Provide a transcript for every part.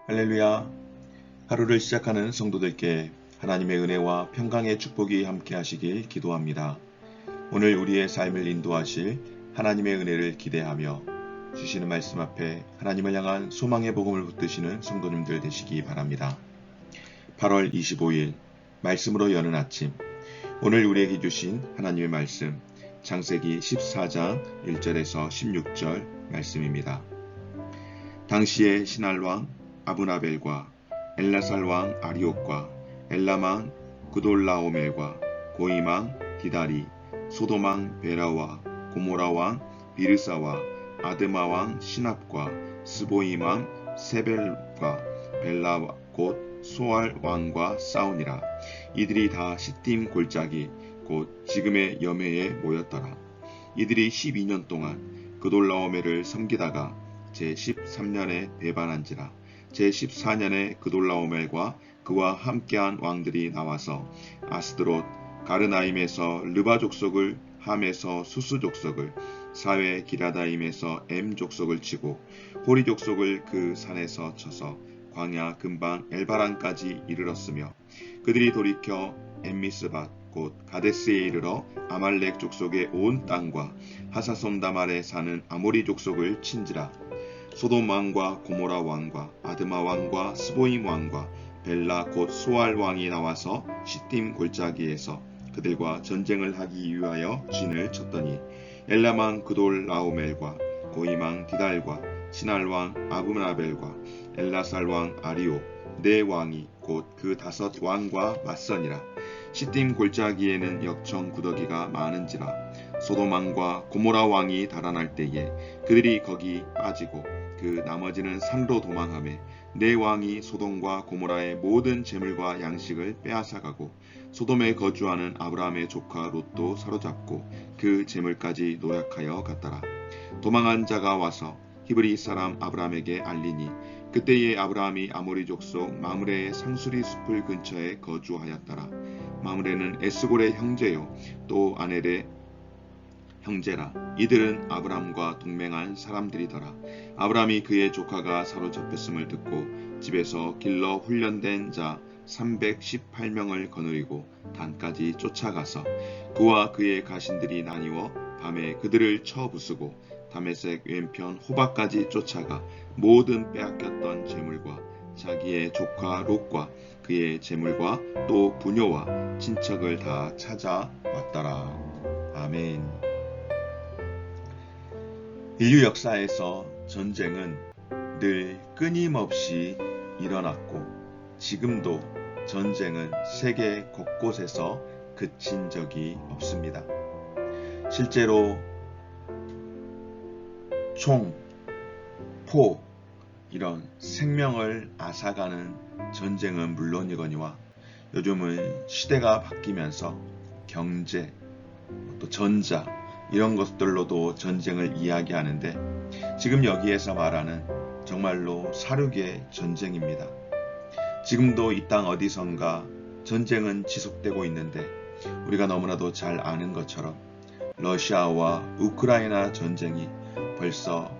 할렐루야. 하루를 시작하는 성도들께 하나님의 은혜와 평강의 축복이 함께 하시길 기도합니다. 오늘 우리의 삶을 인도하실 하나님의 은혜를 기대하며 주시는 말씀 앞에 하나님을 향한 소망의 복음을 붙드시는 성도님들 되시기 바랍니다. 8월 25일 말씀으로 여는 아침, 오늘 우리에게 주신 하나님의 말씀 창세기 14장 1절에서 16절 말씀입니다. 당시에 신할왕 아브나벨과 엘라살왕 아리옥과 엘람왕 그돌라오멜과 고임왕 디다리, 소돔왕 베라와 고모라왕 비르사와 아드마왕 시납과 스보임왕 세벨과 벨라 곧 소알왕과 싸우니라. 이들이 다 시딤 골짜기 곧 지금의 여매에 모였더라. 이들이 12년 동안 그돌라오멜을 섬기다가 제13년에 배반한지라. 제14년에 그돌라오멜과 그와 함께한 왕들이 나와서 아스드롯 가르나임에서 르바 족속을, 함에서 수스 족속을, 사웨 기라다임에서 엠 족속을 치고 호리 족속을 그 산에서 쳐서 광야 근방 엘바란까지 이르렀으며, 그들이 돌이켜 엠미스밭 곧 가데스에 이르러 아말렉 족속의 온 땅과 하사손다말에 사는 아모리 족속을 친지라. 소돔 왕과 고모라 왕과 아드마 왕과 스보임 왕과 벨라 곧 소알 왕이 나와서 시딤 골짜기에서 그들과 전쟁을 하기 위하여 진을 쳤더니, 엘람 왕 그돌 라오멜과 고임 왕 디달과 신할 왕 아브나벨과 엘라살 왕 아리오 네 왕이 곧 그 5 왕과 맞서니라. 시딤 골짜기에는 역청 구더기가 많은지라. 소돔 왕과 고모라 왕이 달아날 때에 그들이 거기 빠지고 그 나머지는 산으로 도망하매, 네 왕이 소돔과 고모라의 모든 재물과 양식을 빼앗아가고 소돔에 거주하는 아브라함의 조카 롯도 사로잡고 그 재물까지 노략하여 갔더라. 도망한 자가 와서 히브리 사람 아브라함에게 알리니, 그때에 아브라함이 아모리 족속 마므레의 상수리 숲을 근처에 거주하였더라. 마므레는 에스골의 형제요 또 아넬의 형제라. 이들은 아브람과 동맹한 사람들이더라. 아브람이 그의 조카가 사로잡혔음을 듣고 집에서 길러 훈련된 자 318명을 거느리고 단까지 쫓아가서 그와 그의 가신들이 나뉘어 밤에 그들을 쳐 부수고 다메섹 왼편 호박까지 쫓아가 모든 빼앗겼던 재물과 자기의 조카 롯과 그의 재물과 또 부녀와 친척을 다 찾아왔더라. 아멘. 인류 역사에서 전쟁은 늘 끊임없이 일어났고 지금도 전쟁은 세계 곳곳에서 그친 적이 없습니다. 실제로 총, 포 이런 생명을 앗아가는 전쟁은 물론이거니와 요즘은 시대가 바뀌면서 경제, 또 전자 이런 것들로도 전쟁을 이야기하는데, 지금 여기에서 말하는 정말로 사륙의 전쟁입니다. 지금도 이 땅 어디선가 전쟁은 지속되고 있는데, 우리가 너무나도 잘 아는 것처럼 러시아와 우크라이나 전쟁이 벌써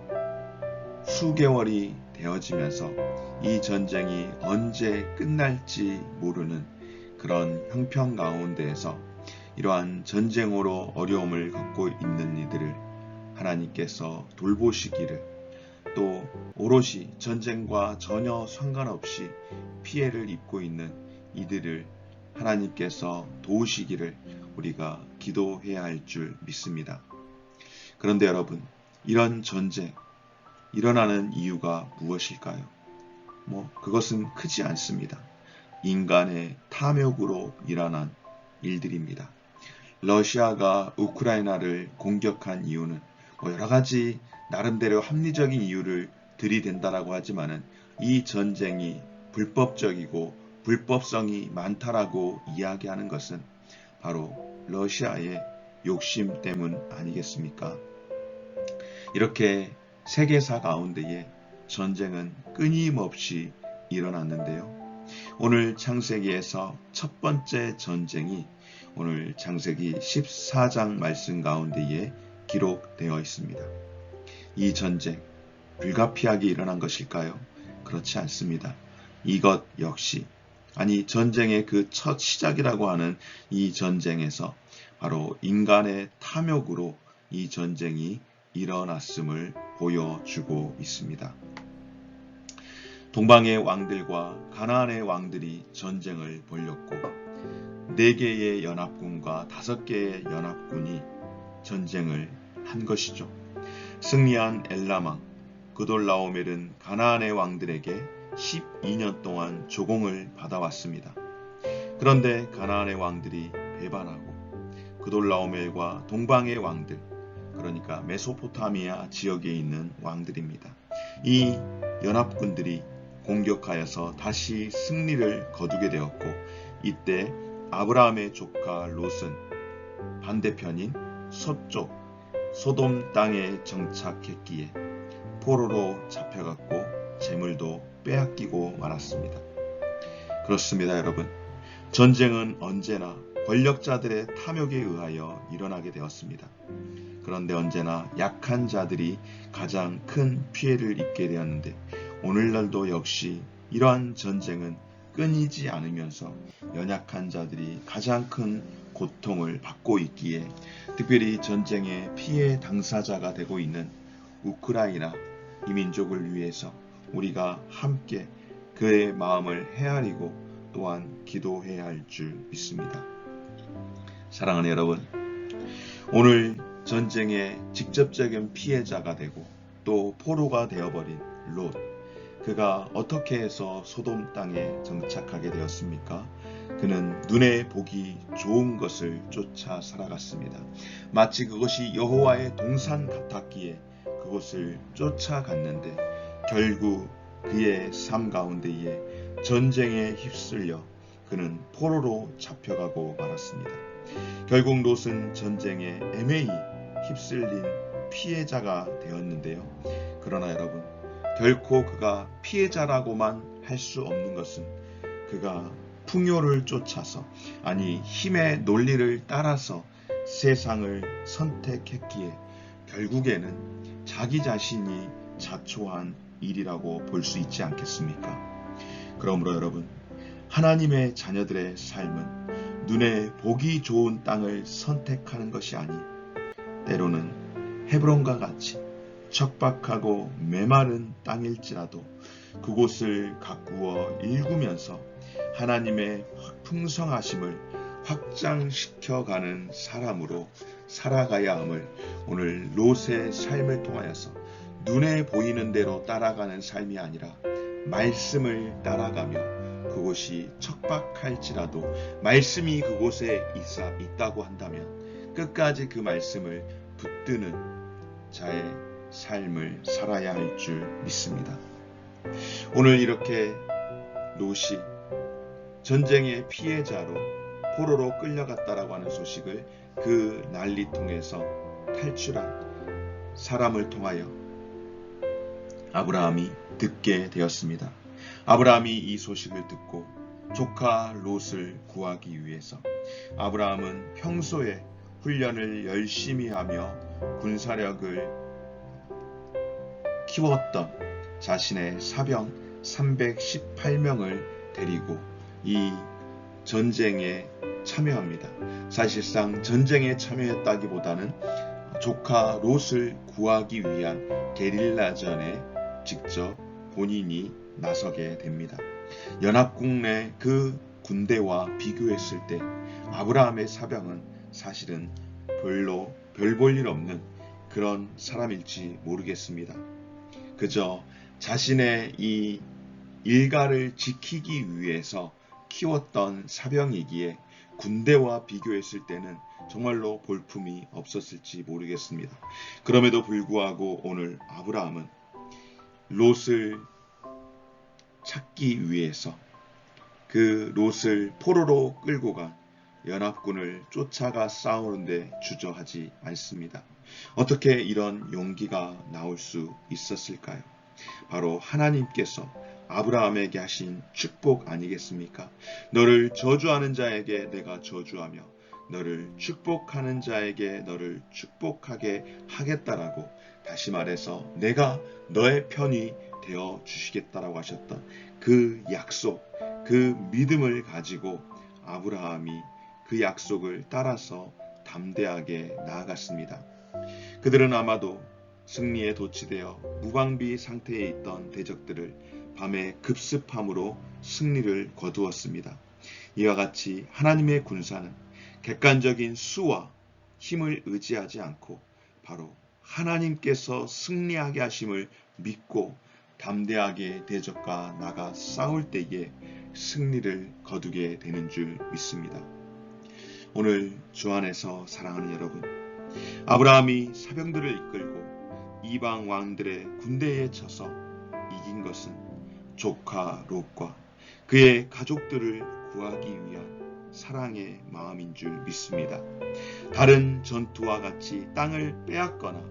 수개월이 되어지면서 이 전쟁이 언제 끝날지 모르는 그런 형편 가운데에서 이러한 전쟁으로 어려움을 겪고 있는 이들을 하나님께서 돌보시기를, 또 오롯이 전쟁과 전혀 상관없이 피해를 입고 있는 이들을 하나님께서 도우시기를 우리가 기도해야 할 줄 믿습니다. 그런데 여러분, 이런 전쟁 일어나는 이유가 무엇일까요? 그것은 크지 않습니다. 인간의 탐욕으로 일어난 일들입니다. 러시아가 우크라이나를 공격한 이유는 여러 가지 나름대로 합리적인 이유를 들이댄다라고 하지만은, 이 전쟁이 불법적이고 불법성이 많다라고 이야기하는 것은 바로 러시아의 욕심 때문 아니겠습니까? 이렇게 세계사 가운데에 전쟁은 끊임없이 일어났는데요. 오늘 창세기에서 첫 번째 전쟁이 오늘 창세기 14장 말씀 가운데에 기록되어 있습니다. 이 전쟁 불가피하게 일어난 것일까요? 그렇지 않습니다. 이것 역시 전쟁의 그 첫 시작이라고 하는 이 전쟁에서 바로 인간의 탐욕으로 이 전쟁이 일어났음을 보여주고 있습니다. 동방의 왕들과 가나안의 왕들이 전쟁을 벌였고 4개의 연합군과 5개의 연합군이 전쟁을 한 것이죠. 승리한 엘람왕 그돌라오멜은 가나안의 왕들에게 12년 동안 조공을 받아왔습니다. 그런데 가나안의 왕들이 배반하고 그돌라오멜과 동방의 왕들, 그러니까 메소포타미아 지역에 있는 왕들입니다. 이 연합군들이 공격하여서 다시 승리를 거두게 되었고, 이때 아브라함의 조카 롯은 반대편인 서쪽 소돔 땅에 정착했기에 포로로 잡혀갔고 재물도 빼앗기고 말았습니다. 그렇습니다, 여러분. 전쟁은 언제나 권력자들의 탐욕에 의하여 일어나게 되었습니다. 그런데 언제나 약한 자들이 가장 큰 피해를 입게 되었는데, 오늘날도 역시 이러한 전쟁은 끊이지 않으면서 연약한 자들이 가장 큰 고통을 받고 있기에, 특별히 전쟁의 피해 당사자가 되고 있는 우크라이나 이 민족을 위해서 우리가 함께 그의 마음을 헤아리고 또한 기도해야 할 줄 믿습니다. 사랑하는 여러분, 오늘 전쟁의 직접적인 피해자가 되고 또 포로가 되어버린 롯, 그가 어떻게 해서 소돔 땅에 정착하게 되었습니까? 그는 눈에 보기 좋은 것을 쫓아 살아갔습니다. 마치 그것이 여호와의 동산 같았기에 그것을 쫓아갔는데, 결국 그의 삶 가운데에 전쟁에 휩쓸려 그는 포로로 잡혀가고 말았습니다. 결국 롯은 전쟁에 애매히 휩쓸린 피해자가 되었는데요. 그러나 여러분, 결코 그가 피해자라고만 할 수 없는 것은 그가 풍요를 쫓아서, 힘의 논리를 따라서 세상을 선택했기에 결국에는 자기 자신이 자초한 일이라고 볼 수 있지 않겠습니까? 그러므로 여러분, 하나님의 자녀들의 삶은 눈에 보기 좋은 땅을 선택하는 것이 아니, 때로는 헤브론과 같이 척박하고 메마른 땅일지라도 그곳을 가꾸어 일구면서 하나님의 풍성하심을 확장시켜가는 사람으로 살아가야 함을, 오늘 롯의 삶을 통하여서 눈에 보이는 대로 따라가는 삶이 아니라 말씀을 따라가며, 그곳이 척박할지라도 말씀이 그곳에 있다고 한다면 끝까지 그 말씀을 붙드는 자의 삶을 살아야 할 줄 믿습니다. 오늘 이렇게 롯이 전쟁의 피해자로 포로로 끌려갔다라고 하는 소식을 그 난리통에서 탈출한 사람을 통하여 아브라함이 듣게 되었습니다. 아브라함이 이 소식을 듣고 조카 롯을 구하기 위해서 아브라함은 평소에 훈련을 열심히 하며 군사력을 키웠던 자신의 사병 318명을 데리고 이 전쟁에 참여합니다. 사실상 전쟁에 참여했다기보다는 조카 롯을 구하기 위한 게릴라전에 직접 본인이 나서게 됩니다. 연합국내 그 군대와 비교했을 때 아브라함의 사병은 사실은 별로 별 볼 일 없는 그런 사람일지 모르겠습니다. 그저 자신의 이 일가를 지키기 위해서 키웠던 사병이기에 군대와 비교했을 때는 정말로 볼품이 없었을지 모르겠습니다. 그럼에도 불구하고 오늘 아브라함은 롯을 찾기 위해서 그 롯을 포로로 끌고 간 연합군을 쫓아가 싸우는데 주저하지 않습니다. 어떻게 이런 용기가 나올 수 있었을까요? 바로 하나님께서 아브라함에게 하신 축복 아니겠습니까? 너를 저주하는 자에게 내가 저주하며 너를 축복하는 자에게 너를 축복하게 하겠다라고 다시 말해서 내가 너의 편이 되어 주시겠다라고 하셨던 그 약속, 그 믿음을 가지고 아브라함이 그 약속을 따라서 담대하게 나아갔습니다. 그들은 아마도 승리에 도취되어 무방비 상태에 있던 대적들을 밤의 급습함으로 승리를 거두었습니다. 이와 같이 하나님의 군사는 객관적인 수와 힘을 의지하지 않고 바로 하나님께서 승리하게 하심을 믿고 담대하게 대적과 나가 싸울 때에 승리를 거두게 되는 줄 믿습니다. 오늘 주 안에서 사랑하는 여러분, 아브라함이 사병들을 이끌고 이방 왕들의 군대에 쳐서 이긴 것은 조카 롯과 그의 가족들을 구하기 위한 사랑의 마음인 줄 믿습니다. 다른 전투와 같이 땅을 빼앗거나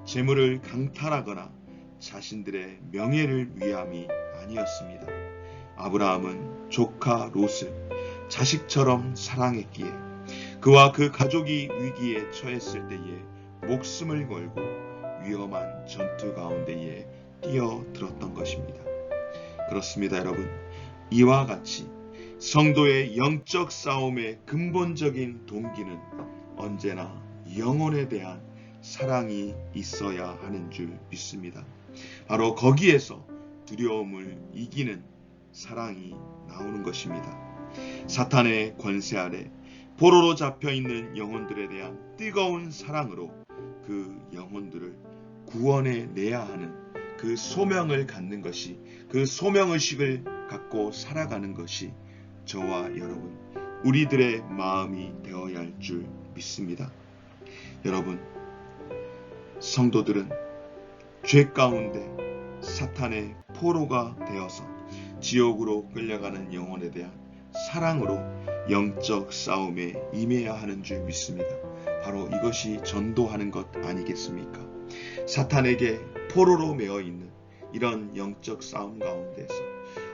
재물을 강탈하거나 자신들의 명예를 위함이 아니었습니다. 아브라함은 조카 롯을 자식처럼 사랑했기에 그와 그 가족이 위기에 처했을 때에 목숨을 걸고 위험한 전투 가운데에 뛰어들었던 것입니다. 그렇습니다, 여러분. 이와 같이 성도의 영적 싸움의 근본적인 동기는 언제나 영혼에 대한 사랑이 있어야 하는 줄 믿습니다. 바로 거기에서 두려움을 이기는 사랑이 나오는 것입니다. 사탄의 권세 아래 포로로 잡혀있는 영혼들에 대한 뜨거운 사랑으로 그 영혼들을 구원해 내야 하는 그 소명을 갖는 것이, 그 소명의식을 갖고 살아가는 것이 저와 여러분, 우리들의 마음이 되어야 할 줄 믿습니다. 여러분, 성도들은 죄 가운데 사탄의 포로가 되어서 지옥으로 끌려가는 영혼에 대한 사랑으로 영적 싸움에 임해야 하는 줄 믿습니다. 바로 이것이 전도하는 것 아니겠습니까? 사탄에게 포로로 매어 있는 이런 영적 싸움 가운데서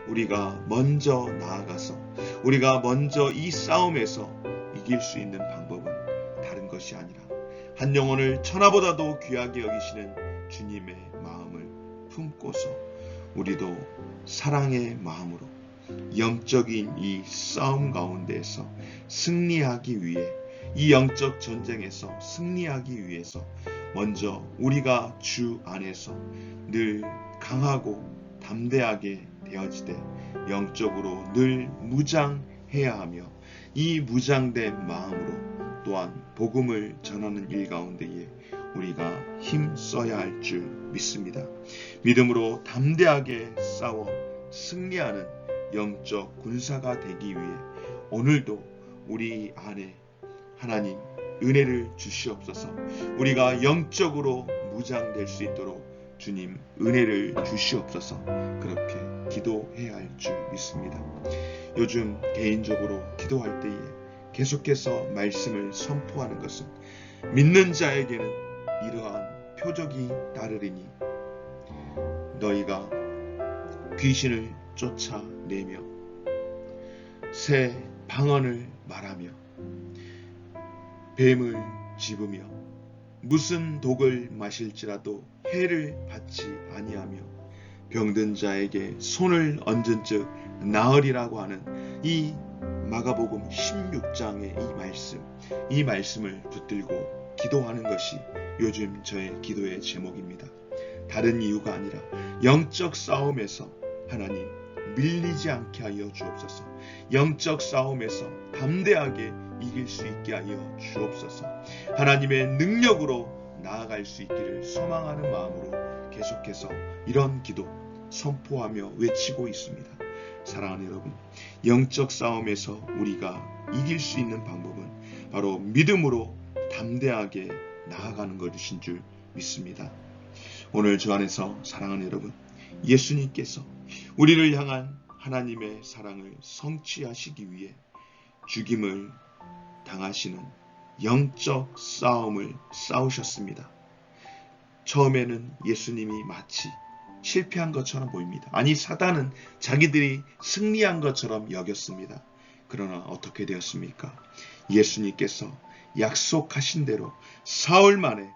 우리가 먼저 나아가서 우리가 먼저 이 싸움에서 이길 수 있는 방법은 다른 것이 아니라 한 영혼을 천하보다도 귀하게 여기시는 주님의 마음을 품고서 우리도 사랑의 마음으로 영적인 이 싸움 가운데에서 승리하기 위해, 이 영적 전쟁에서 승리하기 위해서 먼저 우리가 주 안에서 늘 강하고 담대하게 되어지되 영적으로 늘 무장해야 하며 이 무장된 마음으로 또한 복음을 전하는 일 가운데에 우리가 힘써야 할 줄 믿습니다. 믿음으로 담대하게 싸워 승리하는 영적 군사가 되기 위해 오늘도 우리 안에 하나님 은혜를 주시옵소서. 우리가 영적으로 무장될 수 있도록 주님 은혜를 주시옵소서. 그렇게 기도해야 할 줄 믿습니다. 요즘 개인적으로 기도할 때에 계속해서 말씀을 선포하는 것은 믿는 자에게는 이러한 표적이 따르리니 너희가 귀신을 쫓아내며 새 방언을 말하며 뱀을 집으며 무슨 독을 마실지라도 해를 받지 아니하며 병든 자에게 손을 얹은 즉 나으리라고 하는 이 마가복음 16장의 이 말씀을 붙들고 기도하는 것이 요즘 저의 기도의 제목입니다. 다른 이유가 아니라 영적 싸움에서 하나님 밀리지 않게 하여 주옵소서. 영적 싸움에서 담대하게 이길 수 있게 하여 주옵소서. 하나님의 능력으로 나아갈 수 있기를 소망하는 마음으로 계속해서 이런 기도 선포하며 외치고 있습니다. 사랑하는 여러분, 영적 싸움에서 우리가 이길 수 있는 방법은 바로 믿음으로 담대하게 나아가는 것이신 줄 믿습니다. 오늘 주 안에서 사랑하는 여러분, 예수님께서 우리를 향한 하나님의 사랑을 성취하시기 위해 죽임을 당하시는 영적 싸움을 싸우셨습니다. 처음에는 예수님이 마치 실패한 것처럼 보입니다. 아니, 사단은 자기들이 승리한 것처럼 여겼습니다. 그러나 어떻게 되었습니까? 예수님께서 약속하신 대로 사흘 만에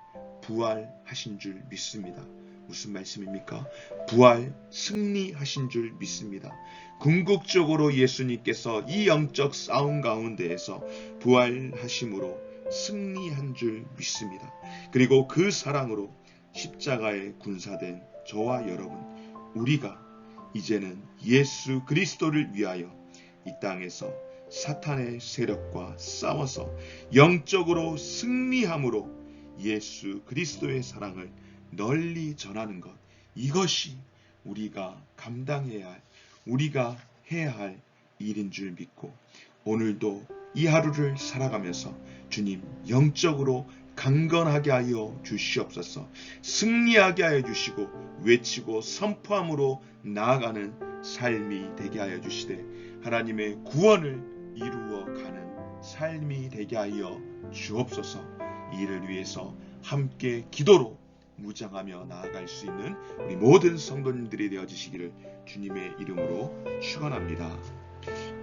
부활하신 줄 믿습니다. 무슨 말씀입니까? 부활 승리하신 줄 믿습니다. 궁극적으로 예수님께서 이 영적 싸움 가운데에서 부활하심으로 승리한 줄 믿습니다. 그리고 그 사랑으로 십자가에 군사된 저와 여러분, 우리가 이제는 예수 그리스도를 위하여 이 땅에서 사탄의 세력과 싸워서 영적으로 승리함으로 예수 그리스도의 사랑을 널리 전하는 것, 이것이 우리가 감당해야 할, 우리가 해야 할 일인 줄 믿고 오늘도 이 하루를 살아가면서 주님 영적으로 강건하게 하여 주시옵소서. 승리하게 하여 주시고 외치고 선포함으로 나아가는 삶이 되게 하여 주시되 하나님의 구원을 이루어가는 삶이 되게 하여 주옵소서. 이를 위해서 함께 기도로 무장하며 나아갈 수 있는 우리 모든 성도님들이 되어주시기를 주님의 이름으로 축원합니다.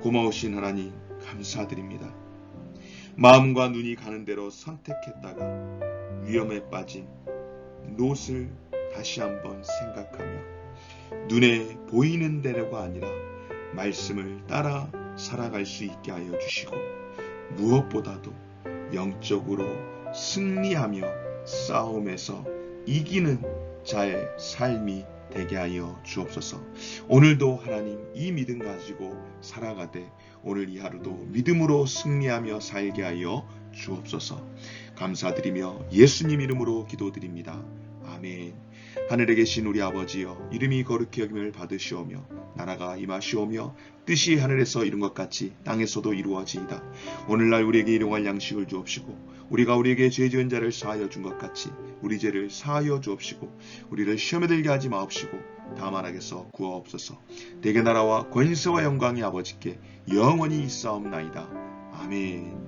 고마우신 하나님 감사드립니다. 마음과 눈이 가는 대로 선택했다가 위험에 빠진 롯을 다시 한번 생각하며 눈에 보이는 대로가 아니라 말씀을 따라 살아갈 수 있게 하여 주시고 무엇보다도 영적으로 승리하며 싸움에서 이기는 자의 삶이 되게 하여 주옵소서. 오늘도 하나님 이 믿음 가지고 살아가되 오늘 이 하루도 믿음으로 승리하며 살게 하여 주옵소서. 감사드리며 예수님 이름으로 기도드립니다. 아멘. 하늘에 계신 우리 아버지여, 이름이 거룩히 여김을 받으시오며 나라가 임하시오며 뜻이 하늘에서 이룬 것 같이 땅에서도 이루어지이다. 오늘날 우리에게 일용할 양식을 주옵시고 우리가 우리에게 죄 지은 자를 사하여 준 것 같이 우리 죄를 사하여 주옵시고 우리를 시험에 들게 하지 마옵시고 다만 악에서 구하옵소서. 대개 나라와 권세와 영광이 아버지께 영원히 있사옵나이다. 아멘.